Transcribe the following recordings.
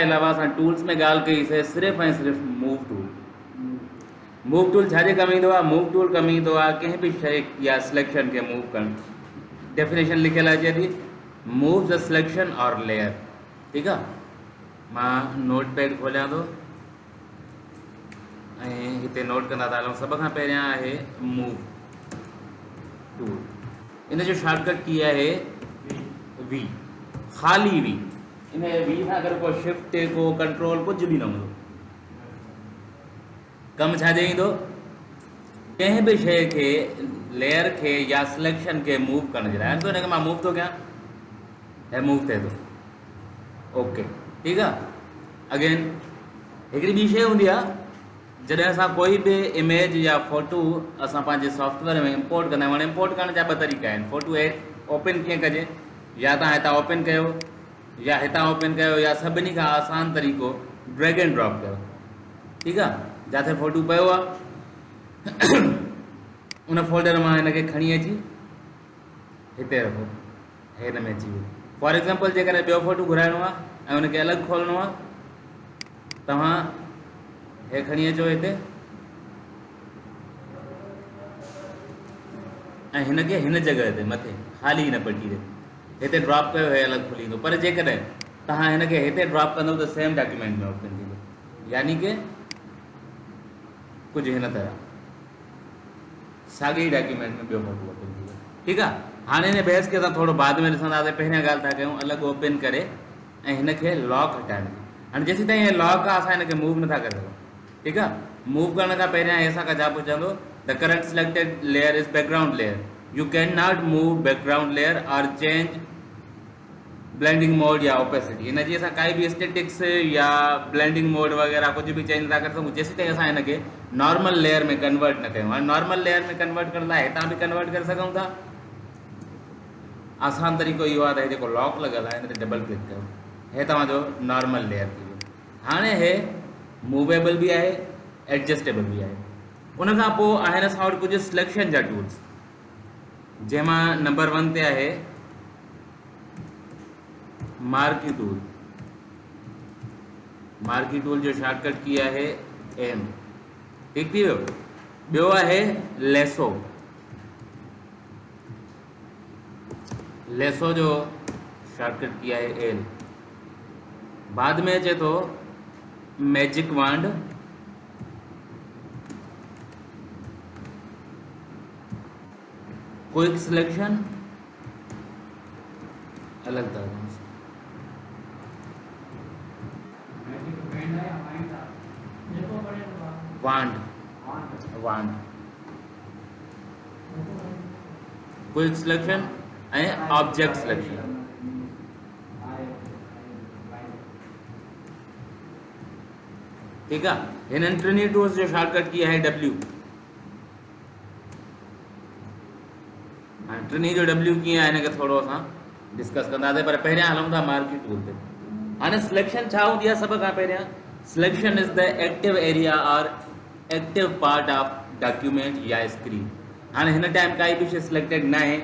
अलावा असां टूल्स में ॻाल्हि कईसीं सिर्फ़ु ऐं सिर्फ़ु मूव टूल। मूव टूल छाजे कमु ईंदो आहे? मूव टूल कमु ईंदो आहे कंहिं बि शइ या सिलेक्शन खे मूव करणु। डेफिनेशन लिखियल अचे थी, मूव द सिलेक्शन और लेयर। ठीकु आहे, मां नोट पैड खोलियां थो ऐं हिते नोट कंदा था हलूं। सभ खां पहिरियां आहे मूव टूल। इन जो शॉर्टकट की आहे वी, ख़ाली वी। इन वी सां गॾु को शिफ्ट को कंट्रोल कुझु बि न हूंदो। कमु छाजे ईंदो? कंहिं बि शइ खे, लेयर खे या सिलेक्शन खे मूव करण जे लाइ। हिनखे मां मूव थो कयां, हे मूव थिए थो। ओके, ठीकु आहे। अगेन हिकिड़ी ॿी शइ हूंदी आहे, जॾहिं असां कोई बि इमेज या फ़ोटू असां पंहिंजे सॉफ्टवेयर में इंपोर्ट कंदा आहियूं। हाणे इंपोर्ट करण जा ॿ तरीक़ा आहिनि। फ़ोटू ओपन कीअं कजे? या तव्हां हितां ओपन कयो, या हितां ओपन कयो, या सभिनी खां आसान तरीक़ो ड्रैग एंड ड्रॉप कयो। ठीकु आहे, जिथे फ़ोटू पियो आहे उन फोल्डर मां हिनखे खणी अची हिते रखो, हिन में अची वियो। फॉर एग्ज़ाम्पल जेकॾहिं ॿियो फ़ोटू घुराइणो आहे ऐं हुनखे अलॻि खोलणो आहे, तव्हां हे खणी अचो हिते ऐं हिनखे हिन जॻह ते मथे ख़ाली हिन पटी ते हिते ड्रॉप कयो, हे अलॻि खुली ईंदो। पर जेकॾहिं तव्हां हिनखे हिते ड्रॉप कंदव त सेम डॉक्यूमेंट में ओपन थींदो, यानी कि कुझु हिन तरह साॻी डॉक्यूमेंट में ॿियो फ़ोटो ओपन थी वियो। ठीकु आहे, हाणे हिन बहस खे असां थोरो बाद में ॾिसंदासीं। पहिरियां ॻाल्हि था कयूं अलॻि ओपन करे ऐं हिनखे लॉक हटाइण जी। हाणे जेसीं ताईं हे लॉक आहे असां हिनखे मूव नथा करे सघूं। ठीकु आहे, मूव करण खां पहिरियां हे असांखां छा पुछंदो? The current selected layer is background layer, U can not move background layer और चेंज ब्लेंडिंग मोड या ओपेसिटी। हिनजी असां काई बि स्टेटिक्स या ब्लेंडिंग मोड वग़ैरह कुझु बि चेंज नथा करे सघूं जेसीं ताईं असां हिनखे नॉर्मल लेयर में कन्वर्ट न कयूं। हाणे नॉर्मल लेयर में कन्वर्ट करण लाइ हितां बि कन्वर्ट करे सघूं था। आसान तरीक़ो इहो आहे त हे जेको लॉक लॻल आहे हिन ते डबल क्लिक कयो, हे तव्हांजो नॉर्मल लेयर थी वियो। हाणे हे मूवेबल बि आहे, एडजस्टेबल बि आहे। उन खां पोइ आहिनि असां वटि कुझु सिलेक्शन जा टूल्स, जंहिंमां नंबर 1 ते आहे मार्की टूल। मार्की टूल जो शॉर्टकट की आहे एम। ठीक थी वियो। ॿियो आहे लेसो। लेसो जो शॉर्टकट की आहे एल। बाद में अचे थो मैजिक वांड, क्विक सिलेक्शन, अलग तरह से wand, wand, quick selection and object selection. ठीक है, हिननि टिनी टूल्स जो शॉर्टकट की है डब्ल्यू। टिनी जो डब्ल्यू कीअं आहे हिनखे थोरो असां डिस्कस कंदासीं, पर पहिरियां हलूं था मार्की टूल ते। हाणे सिलेक्शन छा हूंदी आहे? सभ खां पहिरियां selection is the active area और एक्टिव पार्ट ऑफ डॉक्यूमेंट या स्क्रीन। हाणे हिन टाइम काई बि शइ सिलेक्टेड न आहे,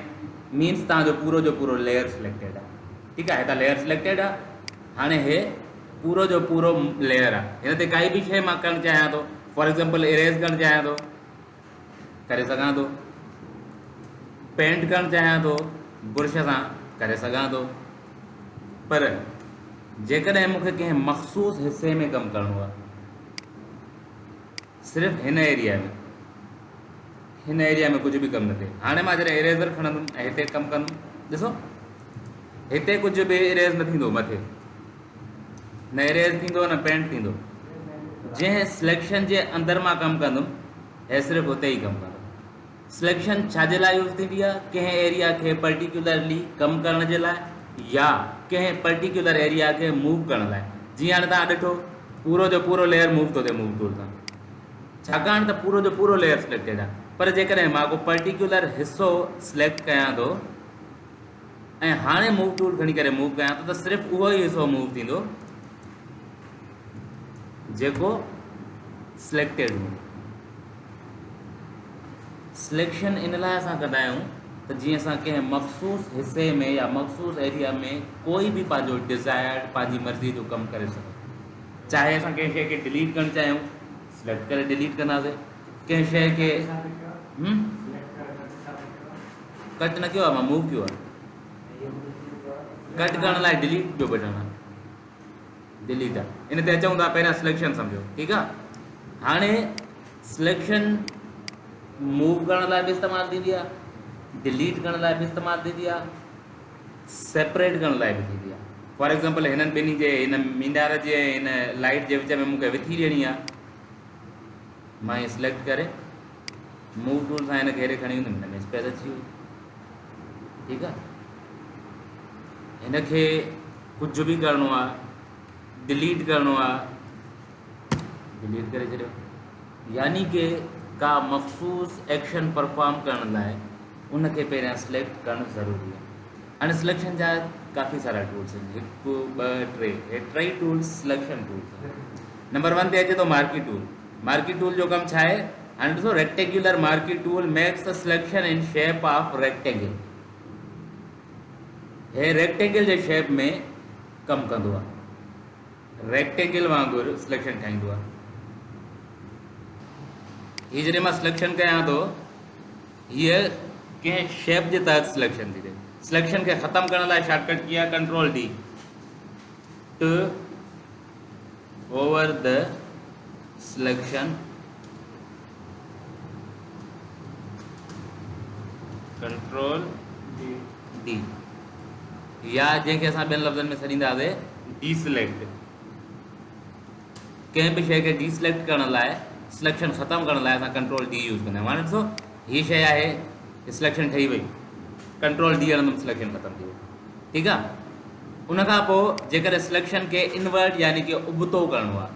मीन्स तव्हांजो पूरो जो पूरो लेयर सिलेक्टेड आहे। ठीकु आहे, हितां लेयर सिलेक्टेड आहे। हाणे हे पूरो जो पूरो लेयर आहे, हिन ते काई बि शइ मां करणु चाहियां थो, फॉर एग्ज़ाम्पल इरेज़ करणु चाहियां थो, करे सघां थो। पेंट करणु चाहियां थो, ब्रुश सां करे सघां थो। पर जेकॾहिं मूंखे कंहिं मख़सूस हिसे में कमु करिणो आहे, सिर्फ़ु हिन एरिया में, हिन एरिया में कुझु बि कमु न थिए। हाणे मां जॾहिं इरेज़र खणंदुमि ऐं हिते कमु कंदुमि, ॾिसो हिते कुझु बि इरेज़ न थींदो, मथे न इरेज़ थींदो न पेंट थींदो। जंहिं सिलेक्शन जे अंदरि मां कमु कंदुमि हे सिर्फ़ु हुते ई कमु कंदो। सिलेक्शन छाजे लाइ यूज़ थींदी आहे? कंहिं एरिया खे पर्टिकुलरली कमु करण जे लाइ या कंहिं पर्टिकुलर एरिया खे मूव करण लाइ। जीअं हाणे तव्हां ॾिठो पूरो जो पूरो लेयर मूव थो थिए मूव टूल सां, छाकाणि त पूरो जो पूरो लेयर सिलेक्टेड आहे। पर जेकॾहिं मां को पर्टिकुलर हिसो सिलेक्ट कयां थो ऐं हाणे मूव टूल खणी करे मूव कयां थो, त सिर्फ़ु उहो ई हिसो मूव थींदो जेको सिलेक्टेड हूंदो। सिलेक्शन इन लाइ असां कंदा आहियूं त जीअं असां कंहिं मख़सूस हिसे में या मख़सूस एरिया में कोई बि पंहिंजो डिज़ायर्ड पंहिंजी मर्ज़ी जो कमु करे सघूं। चाहे असां कंहिं शइ खे डिलीट करणु चाहियूं सिलेक्ट करे डिलीट कंदासीं, कंहिं शइ खे कट न कयो आहे, मां मूव कयो आहे। कट करण लाइ डिलीट जो बटन आहे, डिलीट आहे, इन ते अचूं था। पहिरियां सिलेक्शन सम्झो, ठीकु आहे। हाणे सिलेक्शन मूव करण लाइ बि इस्तेमालु थींदी आहे, डिलीट करण लाइ बि इस्तेमालु थींदी आहे, सेपरेट करण लाइ बि थींदी आहे। फॉर एग्ज़ाम्पल हिननि ॿिन्ही जे हिन मीनार जे हिन लाइट जे विच में मूंखे विथी ॾियणी आहे, मां इहे सिलेक्ट करे मूव टूल सां हिन खे हेॾे खणी ईंदुमि, हिन में स्पेस अची वई, ठीकु आहे। हिन खे कुझु बि करिणो आहे, डिलीट करिणो आहे, डिलीट करे छॾियो। यानी कि का मख़सूस एक्शन परफॉर्म करण लाइ उनखे पहिरियां सिलेक्ट करणु ज़रूरी आहे। हाणे सिलेक्शन जा काफ़ी सारा टूल्स आहिनि, 1 2 3 हे 3 टूल्स सिलेक्शन टूल्स आहिनि। नंबर 1 ते अचे थो मार्की टूल। मार्की टूल जो कमु छा आहे? हाणे ॾिसो, rectangular marquee tool makes the selection in shape of rectangle. हे रेक्टेंगल जे शेप में कमु कंदो आहे, रेक्टेंगल वांगुरु सिलेक्शन ठाहींदो आहे। हीअ जॾहिं मां सिलेक्शन कयां थो, हीअ कंहिं शेप जे तहत सिलेक्शन थी थिए। सिलेक्शन खे ख़तमु करण लाइ शॉर्टकट की आहे control D, to over the selection control D, या जंहिंखे असां ॿियनि लफ़्ज़नि में छॾींदासीं डी सिलेक्ट। कंहिं बि शइ खे डी सिलेक्ट करण लाइ, सिलेक्शन ख़तमु करण लाइ असां कंट्रोल D यूज़ कंदा आहियूं। हाणे ॾिसो, हीअ शइ आहे, सिलेक्शन ठही वई, कंट्रोल D हणंदुमि, सिलेक्शन ख़तमु थी वियो, ठीकु आहे। उनखां पोइ जेकॾहिं सिलेक्शन खे इनवर्ट यानी कि उबतो करिणो आहे,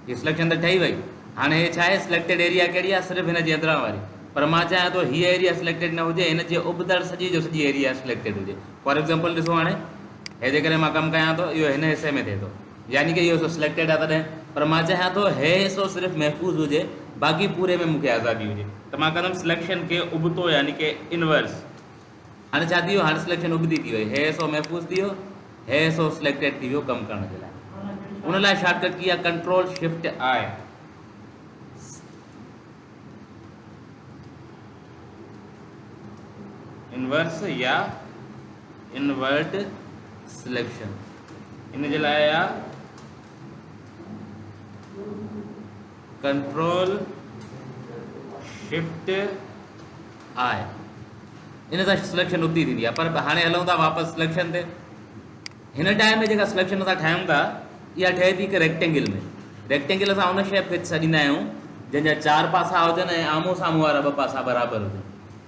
हीअ सिलेक्शन त ठही वई। हाणे हे छा आहे, सिलेक्टेड एरिया कहिड़ी आहे? सिर्फ़ु हिन जे अंदरां वारी। पर मां चाहियां थो हीअ एरिया सिलेक्टेड न हुजे, हिन जे उबतड़ सॼी जो सॼी एरिया सिलेक्टेड हुजे। फॉर एग्ज़ाम्पल ॾिसो, हाणे हे जेकॾहिं मां कमु कयां थो, इहो हिन हिसे में थिए थो, यानी कि इहो सिलेक्टेड आहे तॾहिं। पर मां चाहियां थो हे हिसो सिर्फ़ु महफ़ूज़ हुजे, बाक़ी पूरे में मूंखे आज़ादी हुजे, त मां कंदुमि सिलेक्शन खे उबतो यानी कि इनवर्स। हाणे छा थी वियो? हाणे सिलेक्शन उबती थी वई, हे हिसो महफ़ूज़ थी वियो, हे हिसो सिलेक्टेड थी वियो कमु करण जे लाइ। उन लाइ शॉर्टकट की आहे कंट्रोल शिफ्ट I। इनवर्स या इनवर्ट सिलेक्शन, इन जे लाइ आहे कंट्रोल शिफ्ट I। इन सां सिलेक्शन उबती थींदी आहे। पर हाणे हलूं था वापसि सिलेक्शन ते। हिन टाइम में जेका सिलेक्शन असां ठाहियूं था, इहा ठहे थी हिकु रेक्टेंगल में। रेक्टेंगल असां उन शेप खे छॾींदा आहियूं जंहिंजा 4 पासा हुजनि ऐं आम्हूं साम्हूं वारा 2 पासा बराबरि हुजनि,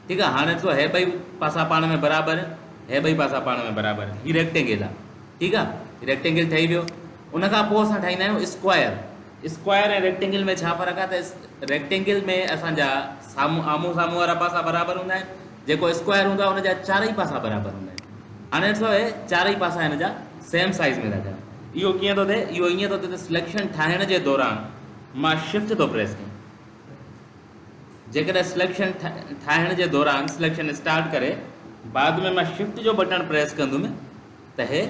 ठीकु आहे। हाणे ॾिसो, हे 2 पासा पाण में बराबरि, हे 2 पासा पाण में बराबरि, हीअ रेक्टेंगल आहे, ठीकु आहे। रेक्टेंगल ठही वियो। उनखां पोइ असां ठाहींदा आहियूं स्क्वायर। स्क्वायर ऐं रेक्टेंगल में छा फ़र्क़ु आहे? त रेक्टेंगल में असांजा आम्हूं साम्हूं वारा पासा बराबरि हूंदा आहिनि, जेको स्क्वायर हूंदो आहे उनजा 4 ई पासा बराबरि हूंदा आहिनि। हाणे ॾिसो, हे 4 ई पासा हिन जा सेम साइज़ में था थियनि। इहो कीअं थो थिए? इहो ईअं थो थिए त सिलेक्शन ठाहिण जे दौरान मां शिफ्ट थो प्रेस कयां। जेकॾहिं सिलेक्शन ठाहिण जे दौरान सिलेक्शन स्टार्ट करे बाद में मां शिफ्ट जो बटन प्रेस कंदुमि त हे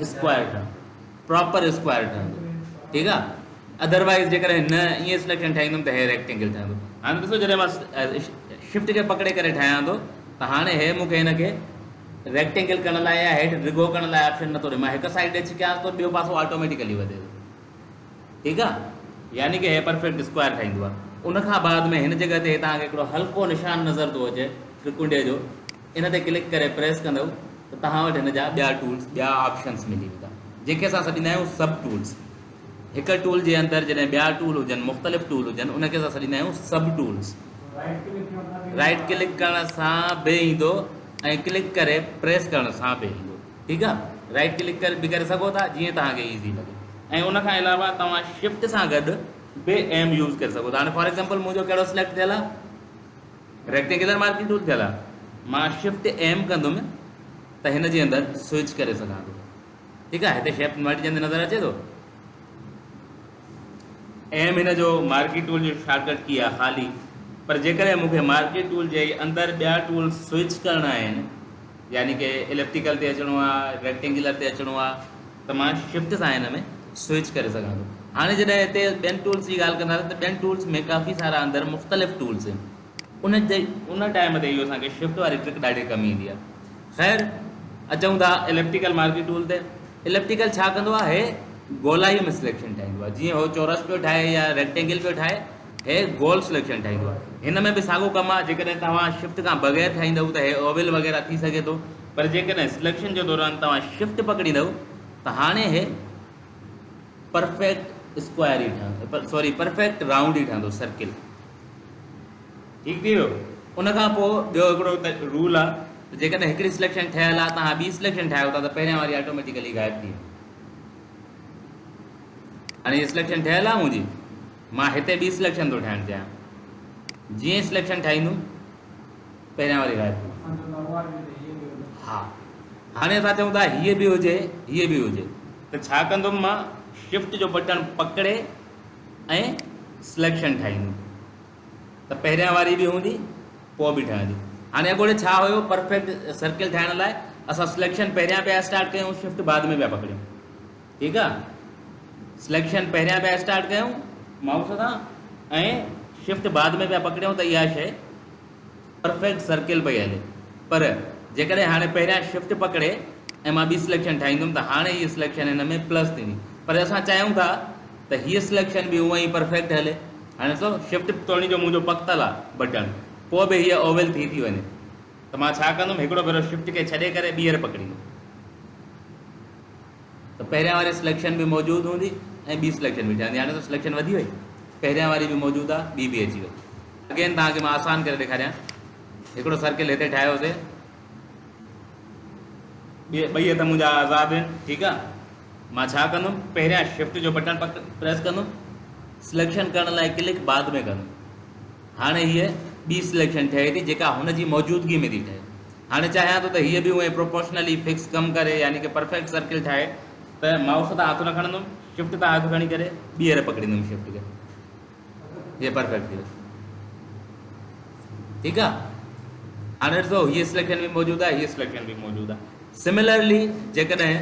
स्क्वायर ठहंदो, प्रॉपर स्क्वायर ठहंदो, ठीकु आहे। अदरवाइज़ जेकॾहिं न ईअं सिलेक्शन ठाहींदुमि त हे रेक्टेंगल ठहंदो। हाणे ॾिसो, जॾहिं मां शिफ्ट खे पकड़े करे ठाहियां थो त हाणे हे मूंखे हिन खे रेक्टेंगल करण लाइ या हेठि रिगो करण लाइ ऑप्शन नथो ॾिए। मां हिकु साइड अची कयांसि थो, ॿियो पासो ऑटोमेटिकली वधे थो, ठीकु आहे। यानी कि हे परफेक्ट स्क्वायर ठाहींदो आहे। उनखां बाद में हिन जॻह ते तव्हांखे हिकिड़ो हल्को निशान नज़र थो अचे त्रिकुंडे जो, इन ते क्लिक करे प्रेस कंदव त तव्हां वटि हिन जा ॿिया टूल्स, ॿिया ऑप्शन्स मिली वेंदा, जंहिंखे असां सॾींदा आहियूं सब टूल्स। हिकु टूल जे अंदरि जॾहिं ॿिया टूल हुजनि, मुख़्तलिफ़ टूल हुजनि, उनखे असां सॾींदा आहियूं सब टूल्स। राइट क्लिक करण सां बि ईंदो ऐं क्लिक करे प्रेस करण सां बि ईंदो, ठीकु आहे। राइट क्लिक करे बि करे सघो था, जीअं तव्हांखे ईज़ी लॻे। ऐं उनखां अलावा तव्हां शिफ्ट सां गॾु बि एम यूज़ करे सघो था। हाणे फॉर एग्ज़ाम्पल मुंहिंजो कहिड़ो सिलेक्ट थियल आहे? रेक्टेंगुलर मार्किंग टूल थियल आहे। मां शिफ्ट एम कंदुमि त हिन जे अंदरि स्विच करे सघां थो, ठीकु आहे। हिते शेप मटिजंदे नज़र अचे थो। एम हिन जो मार्की टूल जो शॉर्टकट की आहे ख़ाली। पर जेकॾहिं मूंखे मार्की टूल जे अंदरि ॿिया टूल स्विच करणा आहिनि, यानी कि इलिप्टिकल ते अचिणो आहे, रेक्टेंगुलर ते अचिणो आहे, त मां शिफ्ट सां हिन में स्विच करे सघां थो। हाणे जॾहिं हिते ॿियनि टूल्स जी ॻाल्हि कंदासीं त ॿियनि टूल्स में काफ़ी सारा अंदरि मुख़्तलिफ़ टूल्स आहिनि। उन टाइम ते इहो असांखे शिफ्ट वारी ट्रिक ॾाढी कमी ईंदी आहे। ख़ैर अचूं था इलेप्टिकल मार्की टूल ते। इलेप्टिकल छा कंदो आहे? हे गोलाई में सिलेक्शन ठाहींदो आहे। जीअं हो चौरस पियो ठाहे या रेक्टेंगल पियो ठाहे, हे गोल सिलेक्शन ठाहींदो आहे। हिन में बि साॻियो कमु आहे। जेकॾहिं तव्हां शिफ्ट खां बग़ैर ठाहींदव त हे ओवल वग़ैरह थी सघे थो, पर जेकॾहिं सिलेक्शन जो दौरान तव्हां शिफ्ट पकड़ींदव त हाणे हे परफेक्ट स्क्वायर ई ठहंदो, परफेक्ट राउंड ई ठहंदो, सर्किल। ठीकु थी वियो। उन खां पोइ ॿियो हिकिड़ो रूल आहे, जेकॾहिं हिकिड़ी सिलेक्शन ठहियल आहे, तव्हां ॿी सिलेक्शन ठाहियो था त पहिरियां वारी ऑटोमेटिकली गाइब थी। हाणे हीअ सिलेक्शन ठहियल आहे मुंहिंजी, मां हिते ॿी सिलेक्शन थो ठाहिणु चाहियां। जीअं सिलेक्शन ठाहींदुमि पहिरियां वारी गाइब थी। हा, हाणे असां चऊं था हीअ बि हुजे, हीअ बि हुजे, त छा कंदुमि मां? शिफ्ट जो बटन पकड़े ऐं सिलेक्शन ठाहींदुमि त पहिरियां वारी बि हूंदी, पोइ बि ठहंदी। हाणे अॻोड़े छा हुयो? परफेक्ट सर्किल ठाहिण लाइ असां सिलेक्शन पहिरियां पिया स्टार्ट कयूं, शिफ्ट बाद में पिया पकड़ियूं। ठीकु आहे, सिलेक्शन पहिरियां पिया स्टार्ट कयूं माउस सां ऐं शिफ्ट बाद में पिया पकड़ियूं त इहा शइ परफेक्ट सर्किल पई हले। पर जेकॾहिं हाणे पहिरियां शिफ्ट पकड़े ऐं मां ॿी सिलेक्शन ठाहींदुमि त हाणे हीअ सिलेक्शन हिन में प्लस थींदी। पर असां चाहियूं था त हीअ सिलेक्शन बि हूअं ई परफेक्ट हले। हाणे ॾिसो, शिफ्ट तोड़ी जो मुंहिंजो पकतल आहे बटन, पोइ बि हीअ ओवल थी वञे त मां छा कंदुमि? हिकिड़ो भेरो शिफ्ट खे छॾे करे ॿीहर पकड़ींदुमि त पहिरियां वारी सिलेक्शन बि मौजूदु हूंदी ऐं ॿी सिलेक्शन बि ठहंदी। हाणे त सिलेक्शन वधी वई, पहिरियां वारी बि मौजूदु आहे, ॿी बि अची वई। अगेन तव्हांखे मां आसान करे ॾेखारियां। हिकिड़ो सर्किल हिते ठाहियोसीं, ॿई हथ मुंहिंजा आज़ादु आहिनि। ठीकु आहे, मां छा कंदुमि? पहिरियां शिफ्ट जो बटन प्रेस कंदुमि, सिलेक्शन करण लाइ क्लिक बाद में कंदुमि। हाणे हीअ ॿी सिलेक्शन ठहे थी जेका हुनजी मौजूदगी में थी ठहे। हाणे चाहियां थो त हीअ बि उहे प्रोपोर्शनली फिक्स कमु करे, यानी कि परफेक्ट सर्किल ठाहे, त माउस तां हथु न खणंदुमि, शिफ्ट तां हथु खणी करे ॿीहर पकड़ींदुमि शिफ्ट खे, हीअ परफेक्ट थी वियो। ठीकु आहे, हाणे ॾिसो हीअ सिलेक्शन बि मौजूदु आहे, हीअ सिलेक्शन बि मौजूदु आहे। सिमिलरली जेकॾहिं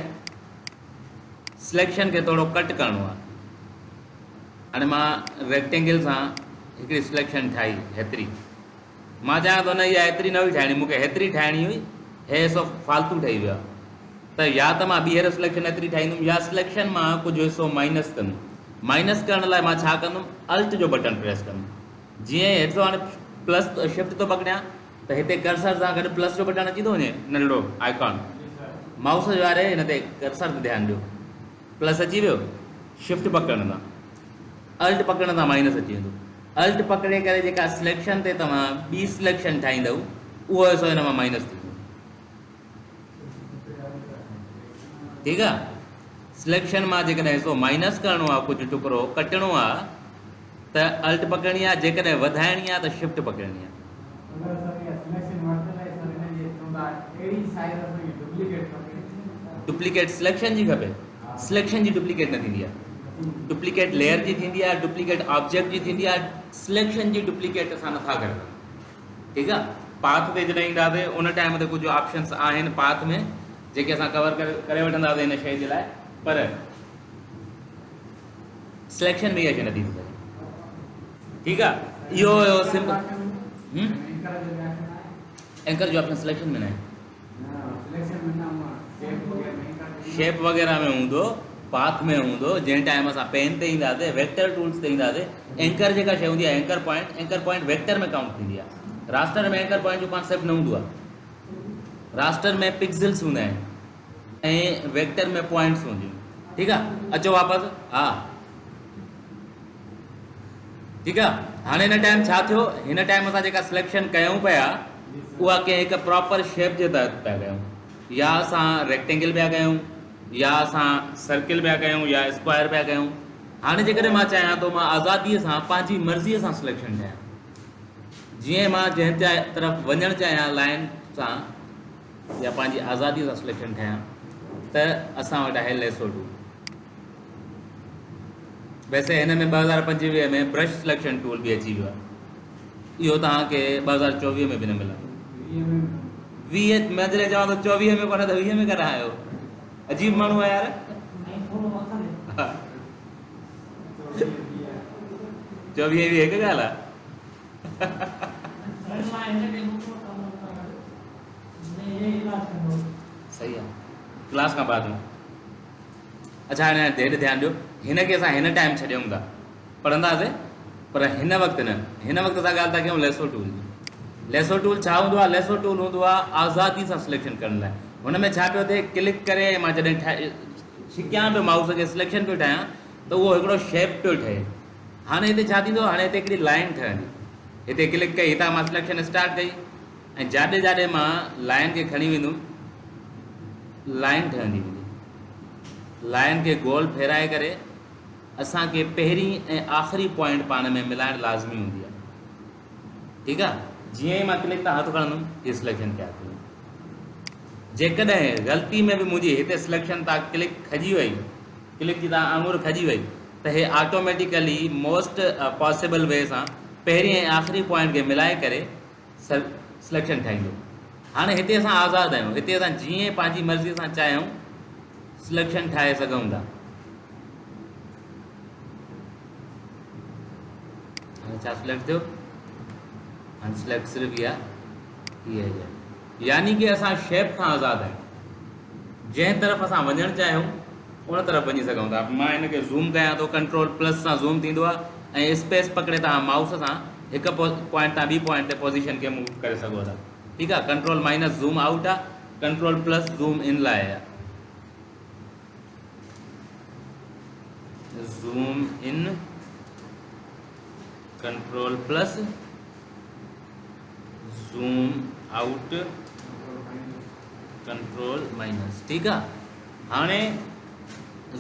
सिलेक्शन खे थोरो कट करिणो आहे, हाणे मां रेक्टेंगल सां हिकिड़ी सिलेक्शन ठाही हेतिरी, मां चाहियां थो न इहा हेतिरी न हुई ठाहिणी, मूंखे हेतिरी ठाहिणी हुई, हे हिसो फालतू ठही वियो आहे। त या त मां ॿीहर सिलेक्शन हेतिरी ठाहींदुमि, या सिलेक्शन मां कुझु हिसो माइनस कंदुमि। माइनस करण लाइ मां छा कंदुमि? अल्ट जो बटन प्रेस कंदुमि। जीअं ॾिसो हाणे प्लस शिफ्ट थो पकड़ियां त हिते कर्सर सां गॾु प्लस जो बटन अची थो वञे, नंढड़ो आइकॉन माउस जो वारे हिन ते कर्सर ते ध्यानु ॾियो, प्लस अची वियो। शिफ्ट पकड़ण सां, अल्ट पकड़ण सां माइनस अची वेंदो। अल्ट पकड़े करे जेका सिलेक्शन ते तव्हां ॿी सिलेक्शन ठाहींदव, उहो हिसो हिन मां माइनस थी वेंदो। ठीकु आहे, सिलेक्शन मां जेकॾहिं हिसो माइनस करिणो आहे, कुझु टुकड़ो कटिणो आहे, त अल्ट पकड़णी आहे, जेकॾहिं वधाइणी आहे त शिफ्ट पकड़णी आहे। डुप्लीकेट सिलेक्शन जी खपे, सिलेक्शन जी डुप्लीकेट न थींदी आहे। डुप्लीकेट लेयर जी थींदी आहे, डुप्लीकेट ऑब्जेक्ट जी थींदी आहे, सिलेक्शन जी डुप्लीकेट असां नथा करे सघूं। ठीकु आहे, पाथ ते जॾहिं ईंदासीं उन टाइम ते कुझु ऑप्शन्स आहिनि पाथ में जेके असां कवर करे वठंदासीं हिन शइ जे लाइ, पर सिलेक्शन में इहा शइ नथी थी सघे। ठीकु आहे, इहो हुयो सिंपल। एंकर जो ऑप्शन सिलेक्शन में न आहे, शेप वग़ैरह में हूंदो, पाथ में हूंदो। जंहिं टाइम असां पेन ते ईंदासीं, वेक्टर टूल्स ते ईंदासीं, एंकर जेका शइ हूंदी आहे एंकर पॉइंट वेक्टर में काउंट थींदी आहे। रास्टर में एंकर पॉइंट जो कॉन्सेप्ट न हूंदो आहे। रास्टर में पिक्सल्स हूंदा आहिनि ऐं वेक्टर में पॉइंट्स हूंदियूं। ठीकु आहे, अचो वापसि। हा, ठीकु आहे, हाणे हिन टाइम छा थियो? हिन टाइम असां जेका सिलेक्शन कयूं पिया उहा कंहिं हिकु प्रॉपर शेप जे तहत पिया कयूं, या असां रेक्टेंगल पिया कयूं, या असां सर्किल पिया कयूं, या स्क्वायर पिया कयूं। हाणे जेकॾहिं मां चाहियां थो मां आज़ादीअ सां पंहिंजी मर्ज़ीअ सां सिलेक्शन ठाहियां, जीअं मां जंहिं तरफ़ वञणु चाहियां लाइन सां या पंहिंजी आज़ादीअ सां सिलेक्शन ठाहियां, त असां वटि आहे लेसो टूल। वैसे हिन में 2025 में ब्रश सिलेक्शन टूल बि अची वियो आहे। इहो तव्हांखे 2024 में बि न मिलंदो। 20 मैं जॾहिं चवां थो 24 में कोन त 20 में करायो, अजीब माण्हू आहे यार। 24 भी हिकु ॻाल्हि आहे। सही आहे, क्लास खां बाद में। अच्छा हाणे हेॾे ध्यानु ॾियो, हिन खे असां हिन टाइम छॾियूं था पढ़ंदासीं, पर हिन वक़्तु न, हिन वक़्तु असां ॻाल्हि था कयूं लेसो टूल जी। लेसो टूल छा हूंदो आहे? लेसो टूल हूंदो आहे आज़ादी सां सिलेक्शन करण लाइ। हुन में छा पियो थिए, क्लिक करे मां जॾहिं छिकियां पियो माउस खे सिलेक्शन पियो ठाहियां त उहो हिकिड़ो शेप पियो ठहे। हाणे हिते छा थींदो, हाणे हिते हिकिड़ी लाइन ठहंदी, हिते क्लिक कई, हितां मां सिलेक्शन स्टार्ट कई ऐं जाॾे जाॾे मां लाइन खे खणी वेंदुमि लाइन ठहंदी वेंदी। लाइन खे गोल फेराए करे असांखे पहिरीं ऐं आख़िरी पॉइंट पाण में मिलाइणु लाज़मी हूंदी आहे। ठीकु आहे, जीअं ई मां क्लिक तां हथु खणंदुमि हीअ सिलेक्शन कया थी। जेकॾहिं ग़लती में बि मुंहिंजी हिते सिलेक्शन तां क्लिक खजी वई, क्लिक जी तां आङुर खजी वई, त हे ऑटोमेटिकली मोस्ट पॉसिबल वे सां पहिरीं ऐं आख़िरी पॉइंट खे मिलाए करे सिलेक्शन ठाहींदो। हाणे हिते असां आज़ादु आहियूं, हिते असां जीअं पंहिंजी मर्ज़ीअ सां चाहियूं सिलेक्शन ठाहे सघूं था। हाणे छा सिलेक्ट थियो, हाणे सिलेक्ट सिर्फ़ु इहा हीअ आहे, यानी कि असां शेप खां आज़ादु आहियूं। जंहिं तरफ़ असां वञणु चाहियूं उन तरफ़ वञी सघूं था। मां हिन खे ज़ूम कयां थो, कंट्रोल प्लस सां ज़ूम थींदो आहे ऐं स्पेस पकड़े तव्हां माउस सां हिकु पॉइंट तां ॿी पॉइंट ते पोज़ीशन खे मूव करे सघो था। ठीकु आहे, कंट्रोल माइनस ज़ूम आउट आहे, कंट्रोल प्लस ज़ूम इन लाइ आहे। Zoom in, control plus zoom out, control minus. ठीकु आहे, हाणे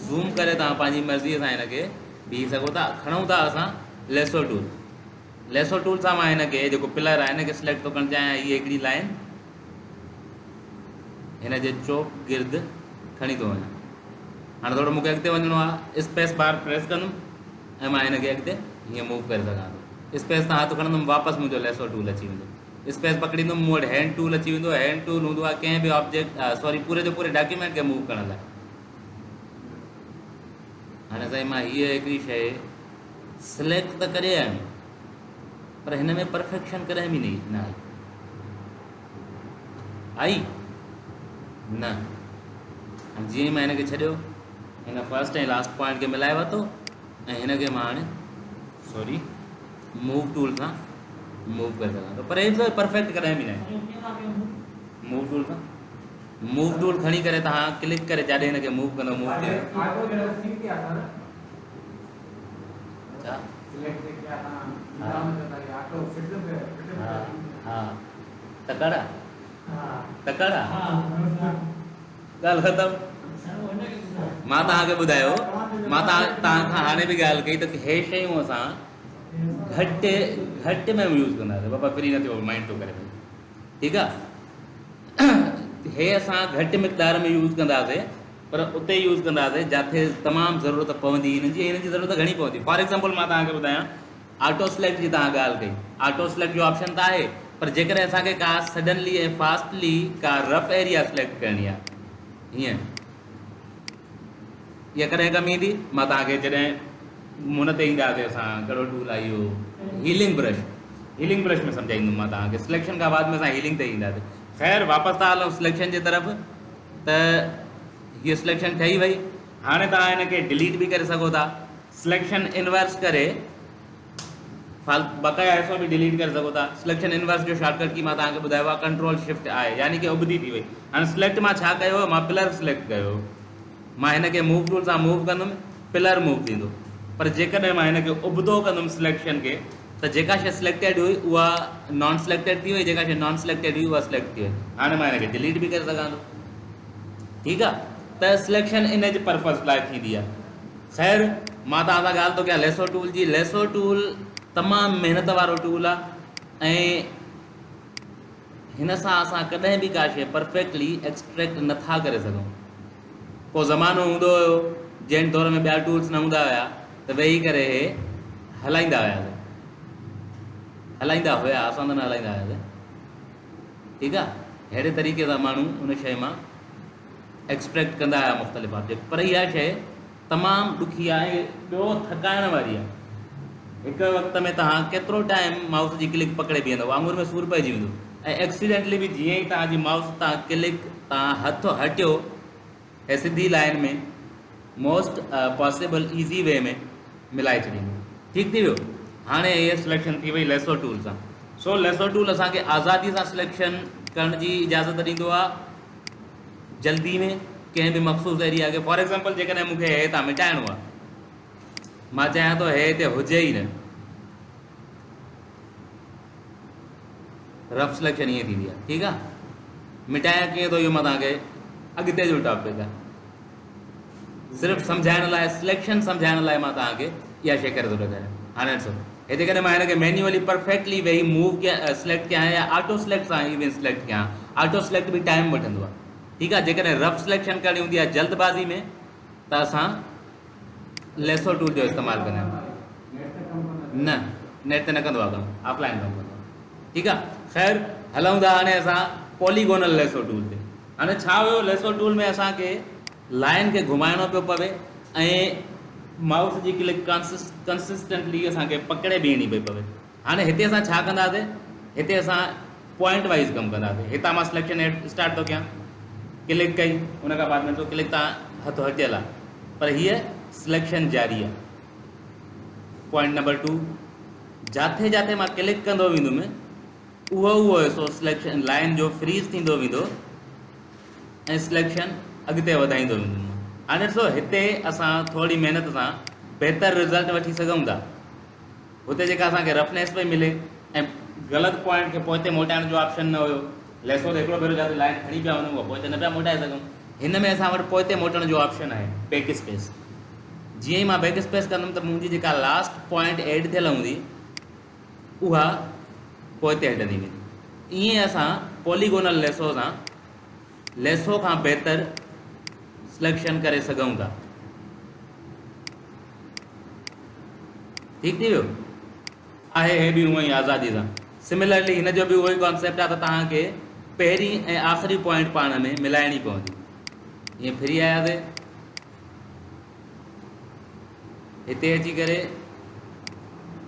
ज़ूम करे तव्हां पंहिंजी मर्ज़ीअ सां हिन खे बीह सघो था। खणूं था असां लेसो टूल। लेसो टूल सां मां हिन खे जेको पिलर आहे हिन खे सिलेक्ट थो करणु चाहियां, हीअ हिकिड़ी लाइन हिन जे चौक गिर्द खणी थो वञां। हाणे थोरो मूंखे अॻिते वञिणो आहे, स्पेस बार प्रेस कंदुमि ऐं मां हिन खे अॻिते हीअं मूव करे सघां थो। स्पेस तां हथु खणंदुमि, वापसि मुंहिंजो लेसो टूल अची वेंदो। स्पेस पकड़ींदुमि, मूं वटि हैंड टूल अची वेंदो। हैंड टूल हूंदो आहे कंहिं बि ऑब्जेक्ट सॉरी पूरे जो पूरे डॉक्यूमेंट खे मूव करण लाइ। हाणे साईं मां हीअ हिकिड़ी शइ सिलेक्ट त करे आयुमि, पर हिन में परफेक्शन कॾहिं बि न आई। आई न। जीअं ई मां हिन खे छॾियो, हिन फर्स्ट ऐं लास्ट पॉइंट खे मिलाए वरितो ऐं हिन खे मां हाणे सॉरी मूव टूल सां मूव करे सघां थो, पर एतिरो परफेक्ट कॾहिं बि न आहे। मूव टूल सां मूव टूल खणी करे तव्हां क्लिक करे जाॾे हिन खे मूव कंदो, मूव करे हा तकड़ा तकड़ा ॻाल्हि ख़तमु। मां तव्हांखे ॿुधायो, मां तव्हांखां हाणे बि ॻाल्हि कई त हे शयूं असां घटि में यूज़ कंदासीं। बाबा फ्री न थियो, माइंड थो करे। ठीकु आहे, हे असां घटि मिक़दार में यूज़ कंदासीं, पर उते यूज़ कंदासीं जिथे तमामु ज़रूरत पवंदी। हिन जी ज़रूरत घणी पवंदी। फॉर एग्ज़ाम्पल मां तव्हांखे ॿुधायां, ऑटो सिलेक्ट जी तव्हां ॻाल्हि कई, ऑटो सिलेक्ट जो ऑप्शन त आहे, पर जेकॾहिं असांखे का सडनली ऐं फास्टली का रफ एरिया सिलेक्ट करणी आहे, हीअं इहा कॾहिं कमु ईंदी। मां तव्हांखे जॾहिं मुन ते ईंदासीं असां कहिड़ो टूल आहे इहो हीलिंग ब्रश, हीलिंग ब्रश में सम्झाईंदुमि मां तव्हांखे। सिलेक्शन खां बाद में असां हीलिंग ते ईंदासीं। ख़ैर वापसि था हलूं सिलेक्शन जे तरफ़, त हीअ सिलेक्शन ठही वई। हाणे तव्हां हिन खे डिलीट बि करे सघो था। सिलेक्शन इनवर्स करे बक़ाया हिसो बि डिलीट करे सघो था। सिलेक्शन इनवर्स जो शॉर्टकट की मां तव्हांखे ॿुधायो आहे, कंट्रोल शिफ्ट आहे, यानी कि उबदी थी वई। हाणे सिलेक्ट मां छा कयो, मां पिलर सिलेक्ट कयो। मां हिन खे मूव टूल सां मूव कंदुमि, पिलर मूव थींदो। पर जेकॾहिं मां हिन खे उबदो कंदुमि सिलेक्शन खे, त जेका शइ सिलेक्टेड हुई उहा नॉन सिलेक्टेड थी वई, जेका शइ नॉन सिलेक्टेड हुई उहा सिलेक्ट थी वई। हाणे मां हिन खे डिलीट बि करे सघां थो। ठीकु आहे, त सिलेक्शन इन जे पर्पज़ लाइ थींदी आहे। ख़ैर मां तव्हां सां ॻाल्हि थो कयां लेसो टूल जी। लेसो टूल तमामु महिनत वारो टूल आहे ऐं हिन सां असां कॾहिं बि का शइ परफेक्टली एक्सट्रैक्ट नथा करे सघूं। पोइ ज़मानो हूंदो हुयो जंहिं दौर में ॿिया टूल्स न हूंदा हुया, त वेही करे हलाईंदा हुयासीं, हलाईंदा हुया, असां त न हलाईंदा हुयासीं। ठीकु आहे, अहिड़े तरीक़े सां माण्हू उन शइ मां एक्सट्रैक्ट कंदा हुया मुख़्तलिफ़ ऑब्जेक्ट। पर इहा शइ तमामु ॾुखी आहे, ॿियो थकाइण वारी आहे। एक वक्त में तव्हां केतिरो टाइम माउस जी क्लिक पकड़े बीहंदो, आङुर में सूर पइजी वेंदो, ऐं एक्सीडेंटली बि जीअं ई तव्हांजी माउस तव्हां क्लिक तव्हां हथ हटियो ऐं सिधी लाइन में मोस्ट पॉसिबल ईज़ी वे में मिलाए छॾींदो। ठीकु थी वियो। हाणे इहा सिलेक्शन थी वई लेसो टूल सां। सो लेसो टूल असांखे आज़ादी सां सिलेक्शन करण जी इजाज़त ॾींदो आहे, जल्दी में कंहिं बि मख़सूस एरिया खे। फॉर एग्ज़ाम्पल जेकॾहिं मूंखे हे हितां मिटाइणो आहे, मां चाहियां थो हे हिते हुजे ई न, रफ सिलेक्शन ईअं थींदी आहे। ठीकु आहे, मिटायां कीअं थो इहो मां तव्हांखे अॻिते जो टॉपिक आहे, सिर्फ़ु सम्झाइण लाइ, सिलेक्शन सम्झाइण लाइ मां तव्हांखे इहा शइ करे थो ॾेखारियां। हाणे ॾिसो, हिते कॾहिं मां हिनखे मैन्युअली परफेक्टली वेही मूव कयां, सिलेक्ट कयां या ऑटो सिलेक्ट सां इवन सिलेक्ट कयां, ऑटो सिलेक्ट बि टाइम वठंदो आहे। ठीकु आहे, जेकॾहिं रफ सिलेक्शन करणी हूंदी आहे जल्दबाज़ी में त असां लेसो टूल जो इस्तेमालु कंदा आहियूं। न, नेट ते न कंदो आहे कमु, ऑफलाइन कमु कंदो आहे। ठीकु आहे, ख़ैर हलूं था हाणे असां पॉलीगोनल लेसो टूल ते। हाणे छा हुयो, लेसो टूल में असांखे लाइन खे घुमाइणो पियो पवे ऐं माउस जी क्लिक कंसिस्टेंटली असांखे पकड़े बीहणी पई पवे। हाणे हिते असां छा कंदासीं, हिते असां पॉइंट वाइज़ कमु कंदासीं। हितां मां सिलेक्शन स्टार्ट थो कयां, क्लिक कई, उन खां बाद में तो क्लिक तव्हां हथु हटियल आहे, पर हीअ सिलेक्शन जारी आहे। पॉइंट नंबर 2, जिथे जिथे मां क्लिक कंदो वेंदुमि उहो सो सिलेक्शन लाइन जो फ्रीज़ थींदो वेंदो ऐं सिलेक्शन अॻिते वधाईंदो वेंदुमि। हाणे ॾिसो, हिते असां थोरी महिनत सां बहितर रिज़ल्ट वठी सघूं था। हुते जेका असांखे रफनेस पई मिले ऐं ग़लति पॉइंट खे पोइते मोटाइण जो ऑप्शन न हुयो। लेसो त हिकिड़ो भेरो जिते लाइन खणी पिया वञूं उहा पोइते न पिया मोटाए सघूं। हिन में असां वटि पोइते मोटण जो ऑप्शन आहे, बैक स्पेस। जीअं ई मां बैक स्पेस कंदुमि त मुंहिंजी जेका लास्ट पॉइंट एड थियल हूंदी उहा पोइते हटंदी वेंदी। ईअं असां पॉलीगोनल लेसो सां लेसो खां बहितर सिलेक्शन करे सघूं था। ठीकु थी वियो आहे, हे बि हूअं ई आज़ादी सां। सिमिलरली हिन जो बि उहो ई कॉन्सेप्ट आहे त तव्हांखे पहिरीं ऐं आख़िरी पॉइंट पाण में मिलाइणी पवंदी। ईअं फ्री आयासीं, हिते अची करे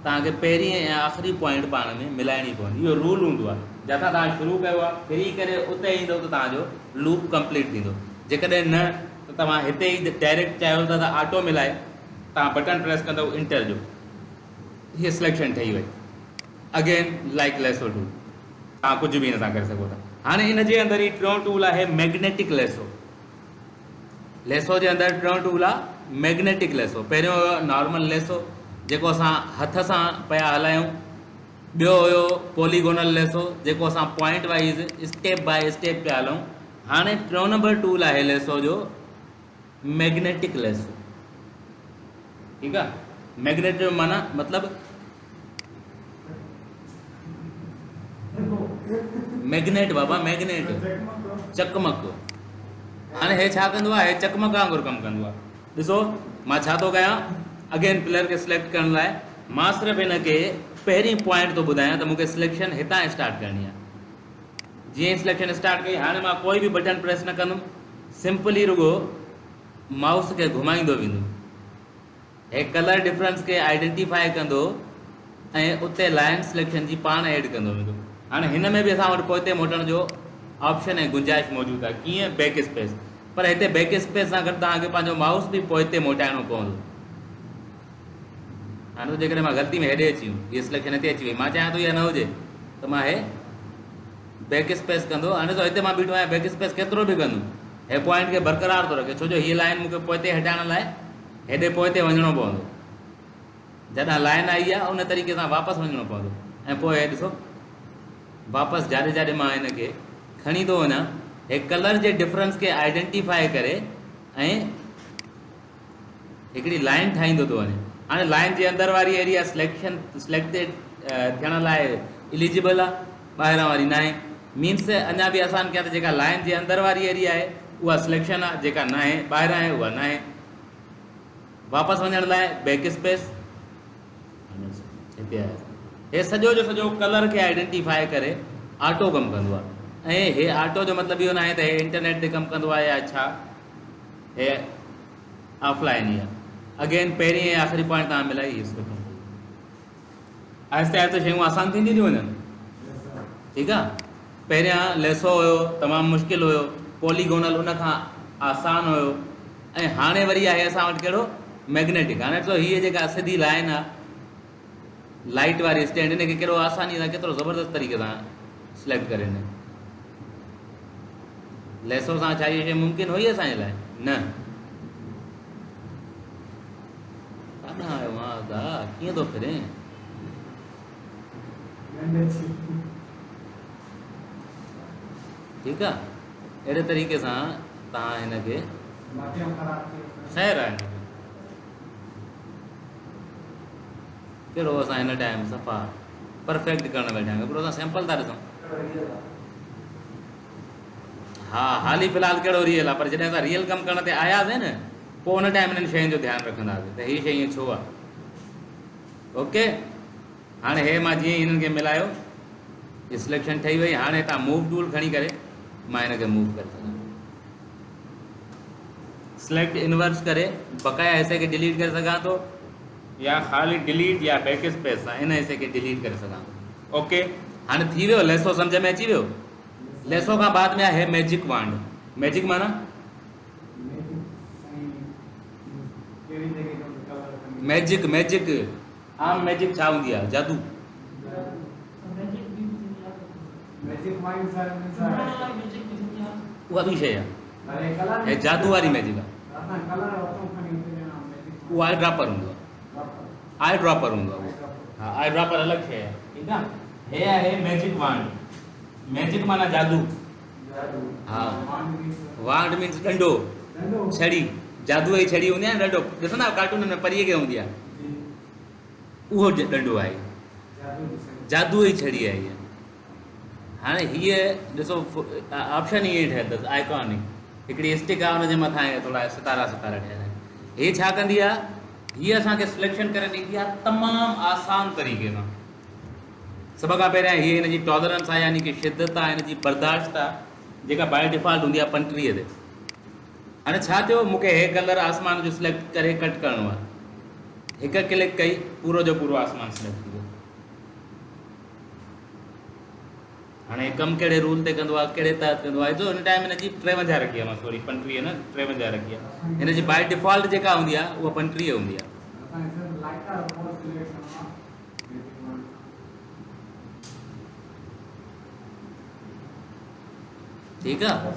तव्हांखे पहिरीं ऐं आख़िरी पॉइंट पाण में मिलाइणी पवंदी। इहो रूल हूंदो आहे, जितां तव्हां शुरू कयो आहे फ्री करे उते ईंदो त तव्हांजो लूप कंप्लीट थींदो। जेकॾहिं न त तव्हां हिते ई डायरेक्ट चाहियो था त ऑटो मिलाए, तव्हां बटन प्रेस कंदव इंटर जो, हीअ सिलेक्शन ठही वई। अगेन लाइक लेसो टूल, तव्हां कुझु बि नथा करे सघो था। हाणे इन जे अंदरि ई टियों टूल आहे मैग्नेटिक लेसो। लेसो जे अंदरि टियों टूल आहे मैग्नेटिक लेसो। पहिरियों हुयो नॉर्मल लेसो जेको असां हथ सां पिया हलायूं, ॿियो हुयो पॉलीगोनल लेसो जेको असां point wise step by step पिया हलूं। हाणे टियों नंबर टूल आहे लेसो जो मैग्नेटिक लेसो। ठीकु आहे, मैग्नेटिक माना मतिलबु मैग्नेट, बाबा मैग्नेट, चकमक। हाणे हे छा कंदो आहे, हे चकमक वांगुरु कमु कंदो आहे। ॾिसो मां छा थो कयां, अगेन प्लेयर खे सिलेक्ट करण लाइ मां सिर्फ़ु हिन खे पहिरीं पॉइंट थो ॿुधायां त मूंखे सिलेक्शन हितां स्टार्ट करणी आहे। जीअं सिलेक्शन स्टार्ट कई, हाणे मां कोई बि बटन प्रेस न कंदुमि, सिंपली रुगो माउस खे घुमाईंदो वेंदुमि। हे कलर डिफरेंस खे आइडेंटिफाई कंदो ऐं उते लाइन सिलेक्शन जी पाण ऐड कंदो वेंदो। हाणे हिन में बि असां वटि पोइते मोटण जो ऑप्शन ऐं गुंजाइश मौजूदु आहे। कीअं, बैक स्पेस। पर हिते बैक स्पेस सां गॾु तव्हांखे पंहिंजो माउस बि पोइते मोटाइणो पवंदो। हाणे जेकॾहिं मां ग़लती में हेॾे अची वियुमि, हीअ सिलेक्शन हिते अची वई, मां चाहियां थो इहा न हुजे त मां हे बैक स्पेस कंदो। हाणे त हिते मां बीठो आहियां, बैक स्पेस केतिरो बि कंदुमि, हे पॉइंट खे बरक़रार थो रखे, छो जो हीअ लाइन मूंखे पोइते हटाइण लाइ हेॾे पोइते वञिणो पवंदो। जॾहिं लाइन आई आहे उन तरीक़े सां वापसि वञिणो पवंदो। ऐं पोइ हे ॾिसो वापसि जाॾे जाॾे मां हिन खे खणी थो वञा, हे कलर जे डिफरेंस खे आइडेंटिफाई करे ऐं हिकिड़ी लाइन ठाहींदो थो वञे। हाणे लाइन जे अंदरि वारी एरिया सिलेक्टेड थियण लाइ एलिजिबल आहे, ॿाहिरां वारी न आहे। मीन्स अञा बि आसान कया त जेका लाइन जे अंदरि वारी एरिया आहे उहा सिलेक्शन आहे, जेका न आहे ॿाहिरां आहे उहा न आहे। वापसि वञण लाइ बैक स्पेस, हिते आहे। हे सॼो जो सॼो कलर खे आइडेंटिफाई करे ऑटो कमु कंदो आहे। ऐं हे ऑटो जो मतिलबु इहो न आहे त हे इंटरनेट ते कमु कंदो आहे या छा, हे ऑफलाइन ई आहे। अगेन पहिरीं ऐं आख़िरी पॉइंट तव्हां मिलाई, इहो कमु आहिस्ते आहिस्ते शयूं आसान थींदी थियूं वञनि। ठीकु आहे, पहिरियां लेसो हुयो तमामु मुश्किल हुयो, पॉलीगोनल उन खां आसान हुयो, ऐं हाणे वरी आहे असां वटि कहिड़ो मैग्नेटिक। हाणे ॾिसो हीअ जेका सिधी लाइन आहे लाइट वारी स्टैंड, हिनखे कहिड़ो आसानी सां केतिरो ज़बरदस्त तरीक़े सां सिलेक्ट करे ॾिने। लेसो सां छा इहा शइ मुमकिन हुई असांजे लाइ? न। काॾां आयो मां दा, कीअं थो फिरे? ठीकु आहे, अहिड़े तरीक़े सां तव्हां हिनखे ख़ैरु आहे कहिड़ो असां हिन टाइम सफ़ा परफेक्ट करणु वेठा आहियूं। हिकिड़ो असां सैंपल था ॾिसूं। हा, हाली फ़िलहालु कहिड़ो रियल आहे, पर जॾहिं असां रियल कमु करण ते आयासीं न, पोइ हुन टाइम हिननि शयुनि जो ध्यानु रखंदासीं त हीअ शइ ईअं छो आहे। ओके, हाणे हे मां जीअं हिननि खे मिलायो, हीअ सिलेक्शन ठही वई। हाणे तव्हां मूव टूल खणी करे मां हिनखे मूव करे सघां, सिलेक्ट इनवर्स करे बक़ाया हिसे खे डिलीट करे सघां थो, या ख़ाली डिलीट या बैक स्पेस सां इन हिसे खे डिलीट करे सघां थो। ओके, हाणे थी वियो, लेसो सम्झ में अची वियो। लेसो खां बाद में आहे मैजिक वांड। मैजिक माना मैजिक, मैजिक आम मैजिक छा हूंदी आहे? जादू। उहा बि शइ आहे, जादू वारी मैजिक आहे। उहो आई ड्रॉपर हूंदो आहे, आई ड्रॉपर हूंदो आहे। हा, आई ड्रॉपर अलॻि शइ आहे। ठीकु आहे, हे आहे मैजिक वांड। मैजिक माना जादू। हा, वांड मीन्स डंडो, छड़ी। जादूअ जी छड़ी हूंदी आहे न, ॾंडो ॾिसंदा आहियो कार्टून में परीअ खे हूंदी आहे, उहो ॾंडो आहे, जादूअ जी छड़ी आहे हीअ। हाणे हीअ ॾिसो ऑप्शन ईअं ठहियल अथसि आइकॉनिक, हिकिड़ी स्टिक आहे हुनजे मथां थोरा सितारा सितारा ठहियल आहिनि। हीअ छा कंदी आहे? हीअ असांखे सिलेक्शन करे ॾींदी आहे तमामु आसान तरीक़े सां। सभ खां पहिरियां हीअ हिनजी टॉलरेंस आहे, यानी की शिदत आहे, हिनजी बर्दाश्त आहे, जेका बाय डिफॉल्ट हूंदी आहे 35 ते। हाणे छा थियो, मूंखे हे कलर आसमान जो सिलेक्ट करे कट करिणो आहे। हिकु क्लिक कई, पूरो जो पूरो आसमान सिलेक्ट थी वियो। हाणे कमु कहिड़े रूल ते कंदो आहे, कहिड़े तहत कंदो आहे? जो हिन टाइम हिनजी 53 रखी आहे, मां सॉरी 35 न 53 रखी आहे। हिनजी बाय डिफॉल्ट जेका हूंदी आहे उहा 35 हूंदी आहे। ठीकु आहे,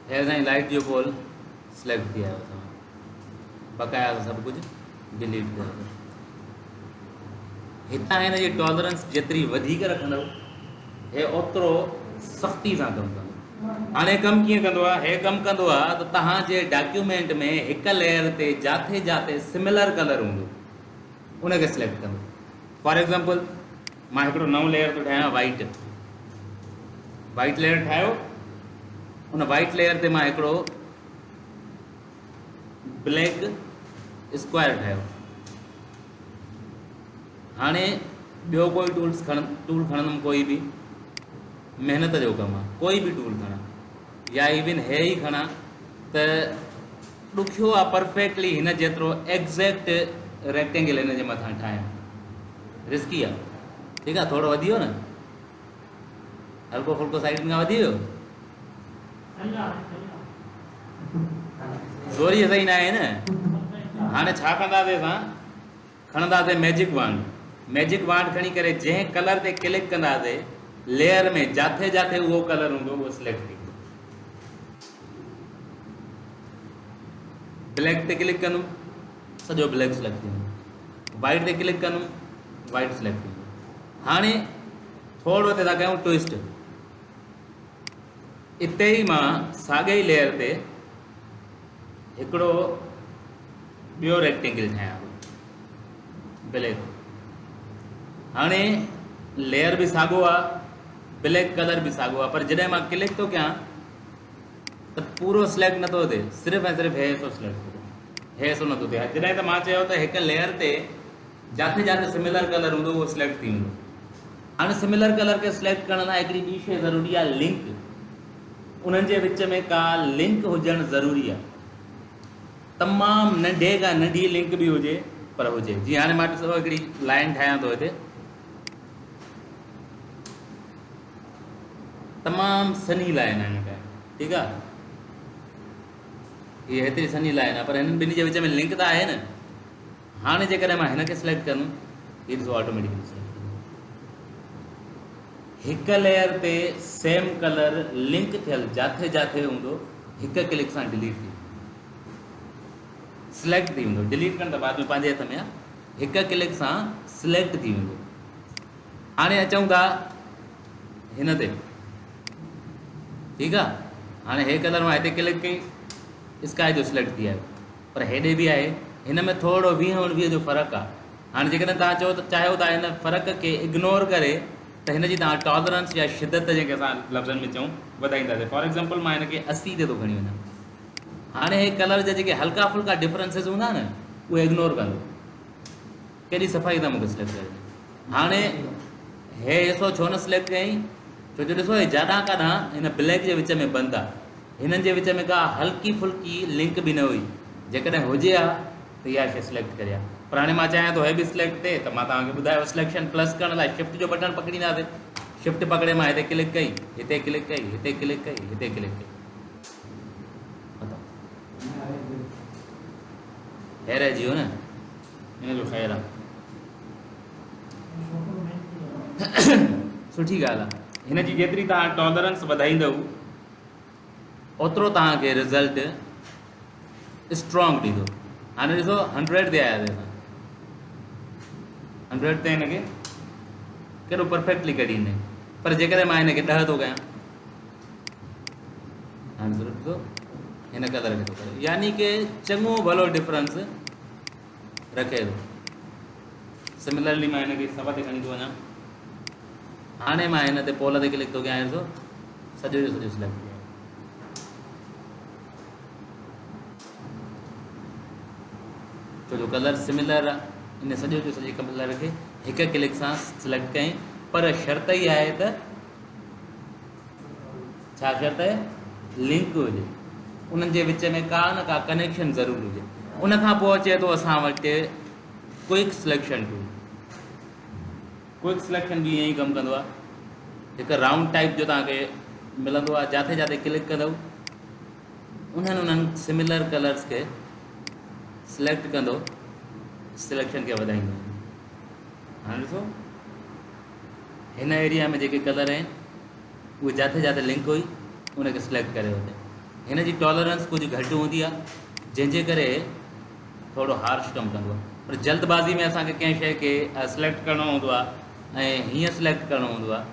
हे असांजी लाइट जो पोल सिलेक्ट थी आयो, असां बक़ाया सभु कुझु डिलीट कयो। हितां हिनजी टॉलरेंस जेतिरी वधीक रखंदव, हे ओतिरो सख़्ती सां कमु कंदो। हाणे कमु कीअं कंदो आहे? हे कमु कंदो आहे त तव्हांजे डॉक्यूमेंट में हिकु लेयर ते जाते जाते सिमिलर कलर हूंदो, उनखे सिलेक्ट कंदो। फॉर एग्ज़ाम्पल, मां हिकिड़ो नओं लेयर थो ठाहियां, वाइट लेयर ठाहियो। उन वाइट लेयर ते मां हिकिड़ो ब्लैक स्क्वायर ठाहियो। हाणे ॿियो कोई टूल खणंदुमि, कोई बि महिनत जो कमु आहे, कोई बि टूल खणा, या इवन हे ई खणा, त ॾुखियो आहे परफेक्टली हिन जेतिरो एग्ज़ैक्ट रेक्टेंगल हिन जे मथां ठाहियां। रिस्की आहे। ठीकु आहे, थोरो वधी वियो न, हल्को फुल्को साइड खां वधी वियो, ज़ोरी सही न आहे न। हाणे छा कंदासीं असां? खणंदासीं मैजिक वांड। मैजिक वांड खणी करे जंहिं कलर ते क्लिक कंदासीं, लेयर में जाते जाते उहो कलर हूंदो उहो सिलेक्ट थींदो। ब्लैक ते क्लिक कंदुमि, सॼो ब्लैक सिलेक्ट थींदो। वाइट ते क्लिक कंदुमि, वाइट सिलेक्ट थींदो। हाणे थोरो हिते था कयूं ट्विस्ट। इते ई मां साॻे ई लेयर ते हिकिड़ो ॿियो रेक्टेंगल ठाहियां, ब्लैक। हाणे लेयर बि साॻियो आहे, ब्लैक कलर बि साॻियो आहे, पर जॾहिं मां क्लिक थो कयां त पूरो सिलेक्ट नथो थिए, सिर्फ़ु ऐं सिर्फ़ु हे हिसो सिलेक्ट थो थिए, हे हिसो नथो थिए। जॾहिं त मां चयो त हिकु लेयर ते जाते जाते सिमिलर कलर हूंदो उहो सिलेक्ट थी वेंदो। हाणे सिमिलर कलर खे सिलेक्ट करण लाइ हिकिड़ी ॿी शइ ज़रूरी आहे, लिंक। उन्हनि जे विच में का लिंक हुजणु ज़रूरी आहे। तमामु नंढे खां नंढी लिंक बि हुजे पर हुजे। जीअं हाणे मां ॾिसो हिकिड़ी लाइन ठाहियां थो हिते, तमामु सनी लाइन आहे हिन, ठीकु आहे, हीअ हेतिरी सनी लाइन आहे, पर हिननि ॿिन्ही जे विच में लिंक त आहे न। हाणे जेकॾहिं मां हिन खे सिलेक्ट कंदुमि, हीअ ॾिसो ऑटोमेटिकली सिलेक्ट, हिकु लेयर ते सेम कलर लिंक थियल जिथे जिथे हूंदो हिकु क्लिक सां डिलीट थी सिलेक्ट थी वेंदो। डिलीट करण त बाद में पंहिंजे हथ में आहे, हिकु क्लिक सां सिलेक्ट थी वेंदो। हाणे अचूं था हिन ते, ठीकु आहे, हाणे हे कलर मां हिते क्लिक कई, स्काई जो सिलेक्ट थी आयो, पर हेॾे बि आहे, हिन में थोरो 20 जो फ़र्क़ु आहे। हाणे जेकॾहिं तव्हां चओ त चाहियो था हिन फ़र्क़ु खे इग्नोर करे, त हिन जी तव्हां टॉलरेंस या शिदत जेके असां लफ़्ज़नि में चऊं वधाईंदासीं। फॉर एग्ज़ाम्पल मां हिन खे 80 ते थो खणी वञा। हाणे हे कलर जा जेके हल्का फुल्का डिफरेंसिस हूंदा न, उहे इग्नोर कंदो। केॾी सफ़ाई सां मूंखे सिलेक्ट करे। हाणे हे हिसो छो न सिलेक्ट कयईं, छो जो ॾिसो हे जाॾां काॾां हिन ब्लैक जे विच में बंदि आहे, हिननि जे विच में का हल्की फुल्की लिंक बि न हुई। जेकॾहिं हुजे हा त इहा शइ सिलेक्ट करे हा। पर हाणे मां चाहियां थो हे बि सिलेक्ट थिए, त मां तव्हांखे ॿुधायो सिलेक्शन प्लस करण लाइ शिफ्ट जो बटन पकड़ींदासीं। शिफ्ट पकड़े मां हिते क्लिक कई, हिते क्लिक कई, हिते क्लिक कई, हिते क्लिक कई, हे रहिजी वियो न, हिन जो ख़ैरु आहे। सुठी ॻाल्हि आहे। हिन जी जेतिरी तव्हां टॉलरेंस वधाईंदव ओतिरो तव्हांखे रिज़ल्ट स्ट्रॉन्ग ॾींदो। हाणे ॾिसो 100 ते आयासीं असां, 100 ते हिन खे केॾो परफेक्टली कढी ॾिनई। पर जेकॾहिं मां हिन खे 10 थो कयां, हाणे ॾिसो हिन कलर खे थो करे, यानी कि चङो भलो डिफरेंस रखे थो। सिमिलरली मां हिन खे सवा ते खणी थो वञा। हाणे मां हिन ते पोल ते क्लिक थो कयां, ॾिसो सॼो जो सॼो सिलेक्ट कयो। छो जो कलर सिमिलर आहे, इन सॼो जो सॼे कलर खे हिकु क्लिक सां सिलेक्ट कयईं। पर शर्त ई आहे त छा शर्त आहे, लिंक हुजे, उन्हनि जे विच में का न का कनेक्शन ज़रूरु हुजे। उन खां पोइ अचे थो असां वटि quick selection tool. Quick selection बि ईअं ई कमु कंदो आहे। हिकु राउंड टाइप जो तव्हांखे मिलंदो आहे, जिथे जिथे क्लिक कंदव उन्हनि सिमिलर कलर्स खे सिलेक्ट कंदो, सिलेक्शन खे वधाईंदो। हाणे ॾिसो हिन एरिया में जेके कलर आहिनि उहे जिथे जिथे लिंक हुई उनखे सिलेक्ट करे वठे। हिन जी टॉलरेंस कुझु घटि हूंदी आहे, जंहिंजे करे थोरो हार्श कमु कंदो आहे। पर जल्दबाज़ी में असांखे कंहिं शइ खे सिलेक्ट करिणो हूंदो आहे ऐं हीअं सिलेक्ट करिणो हूंदो आहे,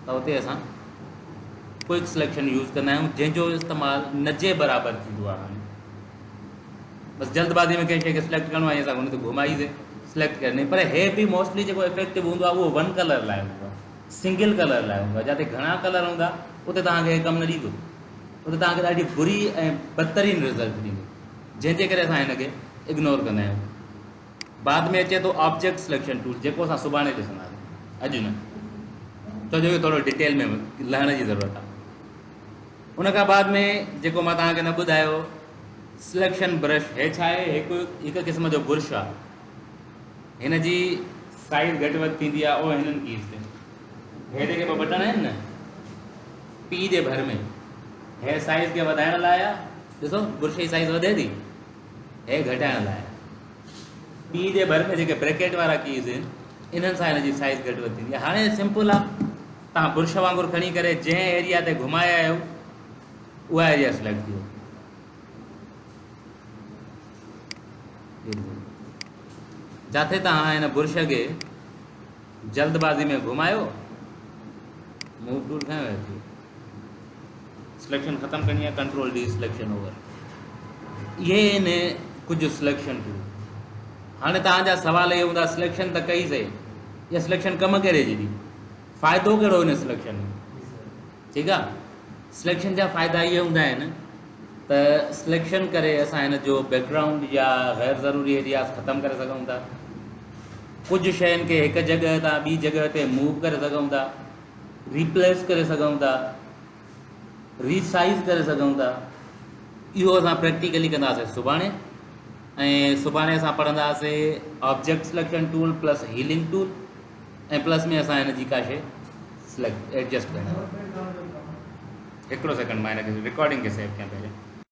त उते असां क्विक सिलेक्शन यूज़ कंदा आहियूं, जंहिंजो इस्तेमालु न जे बराबरि थींदो आहे। हाणे बसि जल्दबाज़ी में कंहिं शइ खे सिलेक्ट करिणो आहे, असां हुन ते घुमाईसीं सिलेक्ट करणी। पर हे बि मोस्टली जेको इफेक्टिव हूंदो आहे उहो वन कलर लाइ हूंदो आहे, सिंगल कलर लाइ हूंदो आहे। जिते घणा कलर हूंदा उते तव्हांखे हे कमु न ॾींदो, उते तव्हांखे ॾाढी बुरी ऐं बदतरीन रिज़ल्ट ॾींदो, जंहिंजे करे असां हिन खे इग्नोर कंदा आहियूं। बाद में अचे थो ऑब्जेक्ट सिलेक्शन टूल, जेको असां सुभाणे ॾिसंदासीं, अॼु न, छो जो थोरो डिटेल में लहण जी ज़रूरत आहे। उनखां बाद में जेको मां तव्हांखे न ॿुधायो, सिलेक्शन ब्रश। हे छा आहे, हिकु क़िस्म जो बुर्श आहे। हिन जी साइज़ घटि वधि थींदी आहे उहो हिननि कीज़ ते। हे जेके ॿ बटण आहिनि न, पी जे भर में, हे साइज़ खे वधाइण लाइ आहे, ॾिसो बुर्श जी साइज़ वधे थी, हे घटाइण लाइ। पी जे भर में जेके ब्रैकेट वारा कीज़ आहिनि, इन्हनि सां हिन जी साइज़ घटि वधि थींदी आहे। हाणे सिंपल आहे, तव्हां बुर्श वांगुरु खणी करे जंहिं एरिया ते घुमाया आहियो उहा एरिया सिलेक्ट कयो। जिथे तव्हां हिन बुर्श खे जल्दबाज़ी में घुमायो, मूव टूल खयों, सिलेक्शन ख़तमु करणी आहे, कंट्रोल डी, सिलेक्शन ओवर। इहे आहिनि कुझु सिलेक्शन टूल। हाणे तव्हांजा सवाल इहे हूंदा, सिलेक्शन त कईसीं, इहा सिलेक्शन कमु कहिड़े जी ॾी, फ़ाइदो कहिड़ो हिन सिलेक्शन में? ठीकु आहे, सिलेक्शन जा फ़ाइदा इहे हूंदा आहिनि त सिलेक्शन करे असां हिन जो बैकग्राउंड या ग़ैर ज़रूरी एरियाज़ ख़तमु करे सघूं था। कुझु शयुनि खे हिकु जॻह तां ॿी जॻह ते मूव करे सघूं था, रिप्लेस करे सघूं था, रीसाइज़ करे सघूं था। इहो असां प्रैक्टिकली कंदासीं सुभाणे। ऐं सुभाणे असां पढ़ंदासीं object selection tool plus healing tool ऐं प्लस में असां हिन जी का शइ सिलेक्ट एडजस्ट कंदा। हिकिड़ो सेकंड मां हिनखे रिकॉर्डिंग खे सेव कयां पहले।